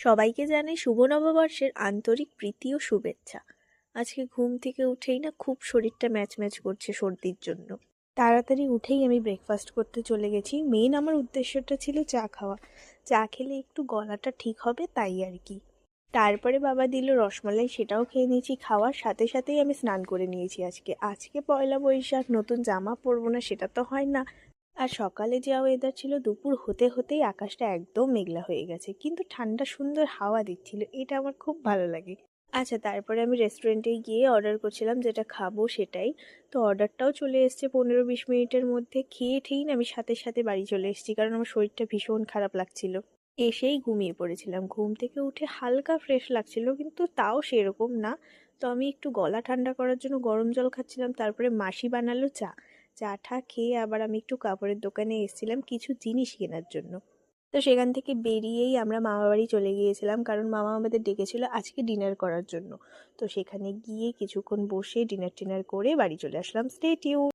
সবাইকে জানাই শুভ নববর্ষের আন্তরিক প্রীতি ও শুভেচ্ছা। আজকে ঘুম থেকে উঠেই না খুব শরীরটা ম্যাচ করছে সর্দির জন্য। তাড়াতাড়ি উঠেই আমি ব্রেকফাস্ট করতে চলে গেছি। মেন আমার উদ্দেশ্যটা ছিল চা খাওয়া। চা খেলে একটু গলাটা ঠিক হবে তাই আর কি। তারপরে বাবা দিল রসমালাই, সেটাও খেয়ে নিয়েছি। খাওয়ার সাথে সাথেই আমি স্নান করে নিয়েছি। আজকে পয়লা বৈশাখ, নতুন জামা পরবো না সেটা তো হয় না। আর সকালে যা ওয়েদার ছিল, দুপুর হতে হতেই আকাশটা একদম মেঘলা হয়ে গেছে, কিন্তু ঠান্ডা সুন্দর হাওয়া দিচ্ছিল, এটা আমার খুব ভালো লাগে। আচ্ছা, তারপরে আমি রেস্টুরেন্টে গিয়ে অর্ডার করছিলাম যেটা খাবো সেটাই। তো অর্ডারটাও চলে এসেছে 15-20 মিনিটের মধ্যে। খেয়ে ঠিক না আমি সাথে সাথে বাড়ি চলে এসেছি, কারণ আমার শরীরটা ভীষণ খারাপ লাগছিল। এসেই ঘুমিয়ে পড়েছিলাম। ঘুম থেকে উঠে হালকা ফ্রেশ লাগছিল, কিন্তু তাও সেরকম না। তো আমি একটু গলা ঠান্ডা করার জন্য গরম জল খাচ্ছিলাম। তারপরে মাসি বানালো চা। চাটা খেয়ে আবার আমি একটু কাপড়ের দোকানে এসেছিলাম কিছু জিনিস কেনার জন্য। তো সেখান থেকে বেরিয়েই আমরা মামাবাড়ি চলে গিয়েছিলাম, কারণ মামা আমাদের ডেকেছিল আজকে ডিনার করার জন্য। তো সেখানে গিয়ে কিছুক্ষণ বসে ডিনার টিনার করে বাড়ি চলে আসলাম। Stay tune.